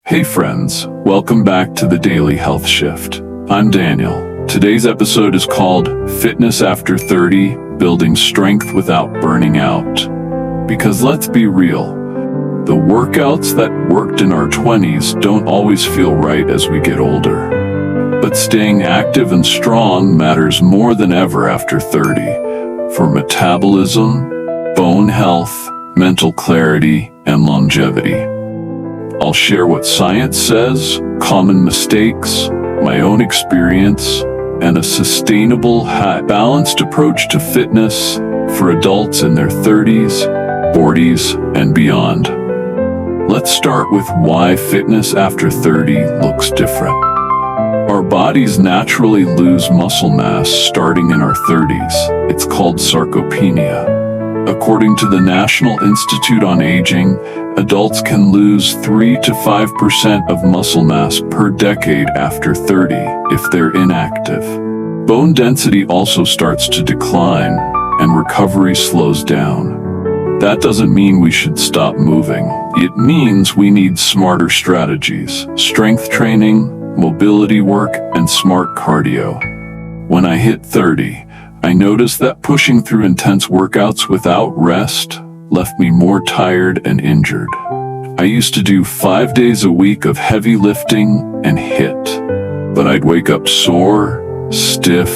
Hey friends, welcome back to the Daily Health Shift. I'm Daniel. Today's episode is called Fitness After 30, Building Strength Without Burning Out. Because let's be real, the workouts that worked in our 20s don't always feel right as we get older. But staying active and strong matters more than ever after 30, for metabolism, bone health, mental clarity, and longevity. I'll share what science says, common mistakes, my own experience, and a sustainable, balanced approach to fitness for adults in their 30s, 40s, and beyond. Let's start with why fitness after 30 looks different. Our bodies naturally lose muscle mass starting in our 30s. It's called sarcopenia. According to the National Institute on Aging, adults can lose 3 to 5% of muscle mass per decade after 30 if they're inactive. Bone density also starts to decline, and recovery slows down. That doesn't mean we should stop moving. It means we need smarter strategies, strength training, mobility work, and smart cardio. When I hit 30, I noticed that pushing through intense workouts without rest left me more tired and injured. I used to do 5 days a week of heavy lifting and HIIT, but I'd wake up sore, stiff,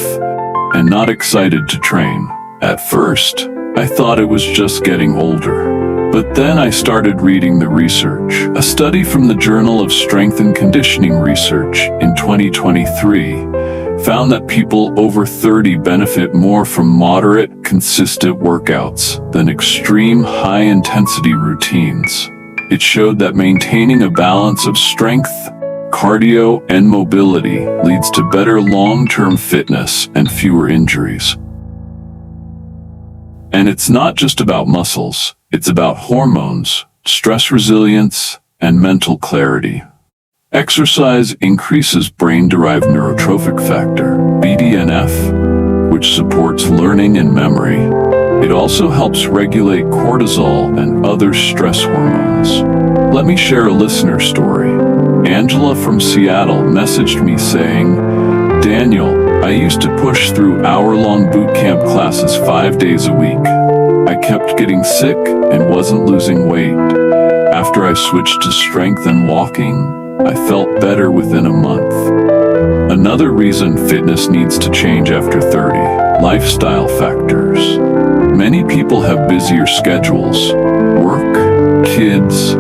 and not excited to train. At first, I thought it was just getting older. But then I started reading the research. A study from the Journal of Strength and Conditioning Research in 2023 found that people over 30 benefit more from moderate, consistent workouts than extreme high-intensity routines. It showed that maintaining a balance of strength, cardio, and mobility leads to better long-term fitness and fewer injuries. And it's not just about muscles, it's about hormones, stress resilience, and mental clarity. Exercise increases brain-derived neurotrophic factor, BDNF, which supports learning and memory. It also helps regulate cortisol and other stress hormones. Let me share a listener story. Angela from Seattle messaged me saying, "Daniel, I used to push through hour-long boot camp classes 5 days a week. I kept getting sick and wasn't losing weight. After I switched to strength and walking, I felt better within a month." Another reason fitness needs to change after 30, lifestyle factors. Many people have busier schedules, work, kids,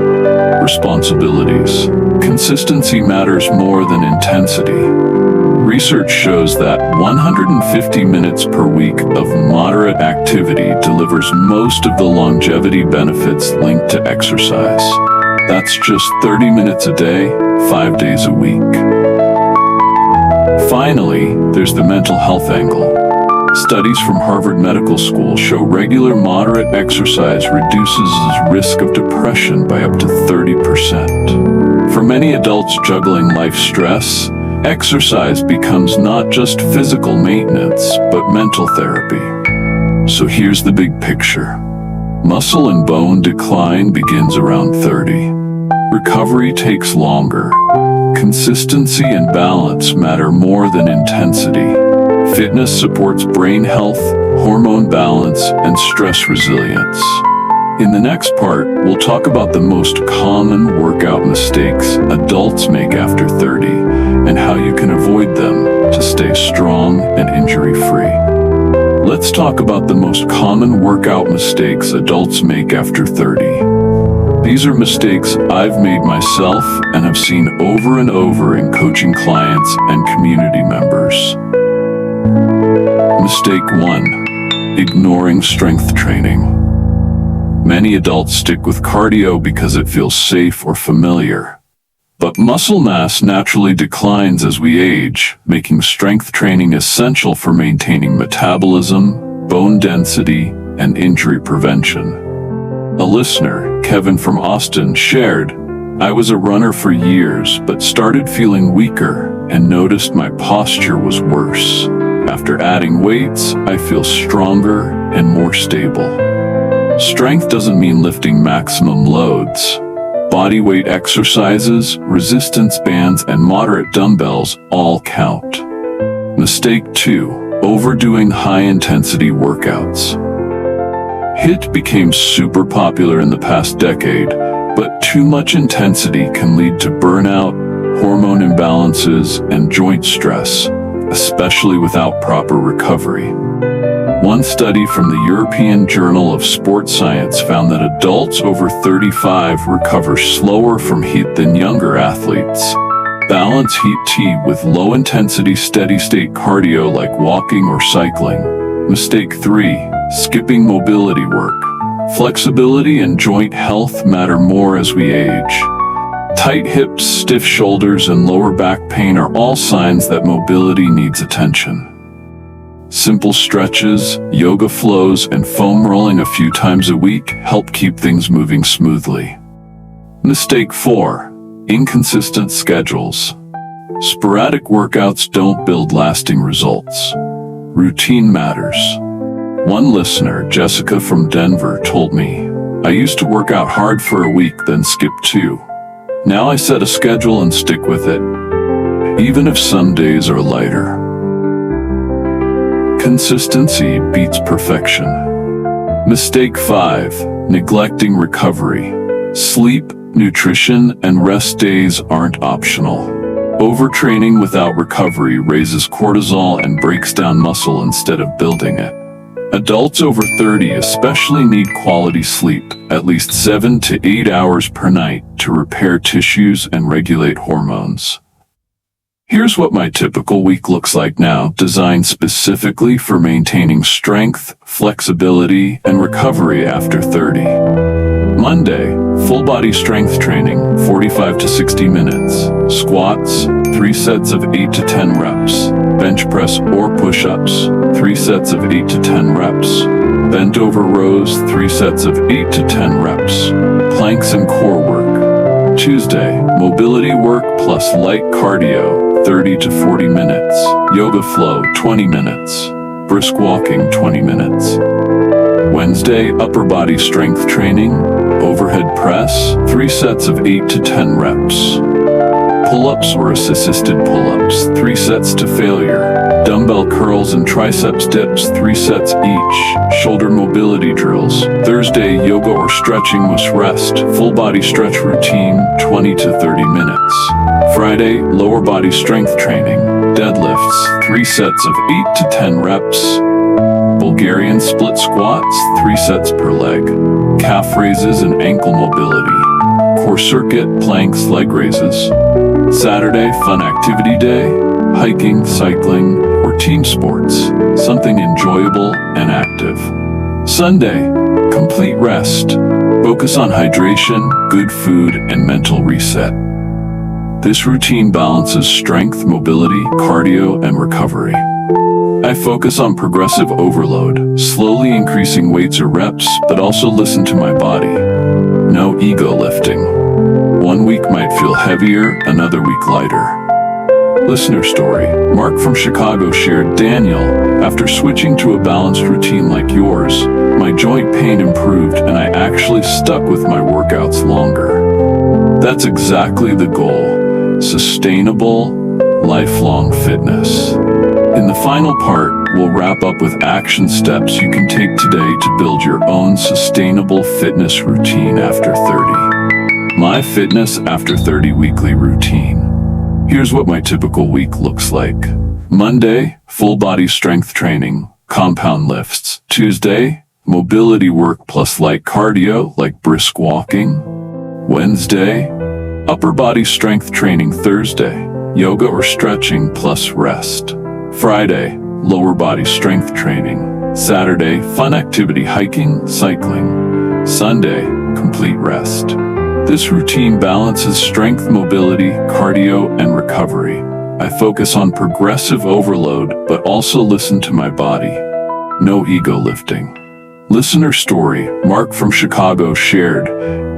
responsibilities. Consistency matters more than intensity. Research shows that 150 minutes per week of moderate activity delivers most of the longevity benefits linked to exercise. That's just 30 minutes a day, 5 days a week. Finally, there's the mental health angle. Studies from Harvard Medical School show regular moderate exercise reduces the risk of depression by up to 30%. For many adults juggling life stress, exercise becomes not just physical maintenance, but mental therapy. So here's the big picture. Muscle and bone decline begins around 30. Recovery takes longer. Consistency and balance matter more than intensity. Fitness supports brain health, hormone balance, and stress resilience. In the next part, we'll talk about the most common workout mistakes adults make after 30 and how you can avoid them to stay strong and injury-free. Let's talk about the most common workout mistakes adults make after 30. These are mistakes I've made myself and have seen over and over in coaching clients and community members. Mistake 1. Ignoring strength training. Many adults stick with cardio because it feels safe or familiar. But muscle mass naturally declines as we age, making strength training essential for maintaining metabolism, bone density, and injury prevention. A listener, Kevin from Austin, shared, "I was a runner for years, but started feeling weaker and noticed my posture was worse. After adding weights, I feel stronger and more stable." Strength doesn't mean lifting maximum loads. Body weight exercises, resistance bands, and moderate dumbbells all count. Mistake 2. Overdoing high-intensity workouts. HIIT became super popular in the past decade, but too much intensity can lead to burnout, hormone imbalances, and joint stress, especially without proper recovery. One study from the European Journal of Sports Science found that adults over 35 recover slower from HIIT than younger athletes. Balance HIIT with low-intensity steady-state cardio like walking or cycling. Mistake 3. Skipping mobility work. Flexibility and joint health matter more as we age. Tight hips, stiff shoulders, and lower back pain are all signs that mobility needs attention. Simple stretches, yoga flows, and foam rolling a few times a week help keep things moving smoothly. Mistake 4. Inconsistent schedules. Sporadic workouts don't build lasting results. Routine matters. One listener, Jessica from Denver, told me, "I used to work out hard for a week, then skip 2. Now I set a schedule and stick with it, even if some days are lighter." Consistency beats perfection. Mistake 5. Neglecting recovery. Sleep, nutrition, and rest days aren't optional. Overtraining without recovery raises cortisol and breaks down muscle instead of building it. Adults over 30 especially need quality sleep, at least 7 to 8 hours per night, to repair tissues and regulate hormones. Here's what my typical week looks like now, designed specifically for maintaining strength, flexibility, and recovery after 30. Monday, full body strength training, 45 to 60 minutes. Squats, 3 sets of 8 to 10 reps. Bench press or push-ups, 3 sets of 8 to 10 reps. Bent over rows, 3 sets of 8 to 10 reps. Planks and core work. Tuesday, mobility work plus light cardio, 30 to 40 minutes. Yoga flow, 20 minutes. Brisk walking, 20 minutes. Wednesday, upper body strength training, overhead press, 3 sets of 8 to 10 reps. Pull-ups or assisted pull-ups, 3 sets to failure. Dumbbell curls and triceps dips, 3 sets each. Shoulder mobility drills. Thursday, yoga or stretching with rest, full body stretch routine, 20 to 30 minutes. Friday, lower body strength training, deadlifts, 3 sets of 8 to 10 reps. Bulgarian split squats, 3 sets per leg. Calf raises and ankle mobility. Core circuit, planks, leg raises. Saturday, fun activity day, hiking, cycling, or team sports, something enjoyable and active. Sunday, complete rest. Focus on hydration, good food, and mental reset. This routine balances strength, mobility, cardio, and recovery. I focus on progressive overload, slowly increasing weights or reps, but also listen to my body. No ego lifting. One week might feel heavier, another week lighter. Listener story. Mark from Chicago shared, "Daniel, after switching to a balanced routine like yours, my joint pain improved and I actually stuck with my workouts longer." That's exactly the goal. Sustainable, lifelong fitness. In the final part, we'll wrap up with action steps you can take today to build your own sustainable fitness routine after 30. My Fitness After 30 weekly routine. Here's what my typical week looks like. Monday, full body strength training, compound lifts. Tuesday, mobility work plus light cardio like brisk walking. Wednesday, upper body strength training. Thursday, yoga or stretching plus rest. Friday, lower body strength training. Saturday, fun activity hiking, cycling. Sunday, complete rest. This routine balances strength, mobility, cardio, and recovery. I focus on progressive overload, but also listen to my body. No ego lifting. Listener story. Mark from Chicago shared,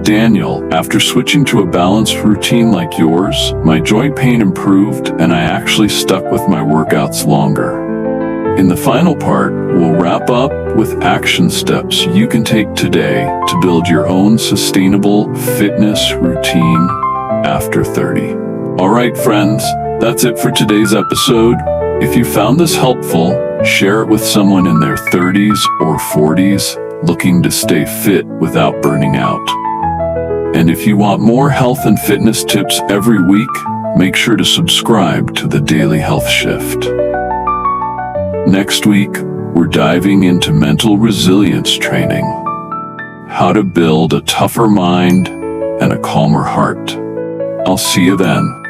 "Daniel, after switching to a balanced routine like yours, my joint pain improved and I actually stuck with my workouts longer." In the final part, we'll wrap up with action steps you can take today to build your own sustainable fitness routine after 30. All right, friends, that's it for today's episode. If you found this helpful, share it with someone in their 30s or 40s looking to stay fit without burning out. And if you want more health and fitness tips every week, make sure to subscribe to the Daily Health Shift. Next week, we're diving into mental resilience training, how to build a tougher mind and a calmer heart. I'll see you then.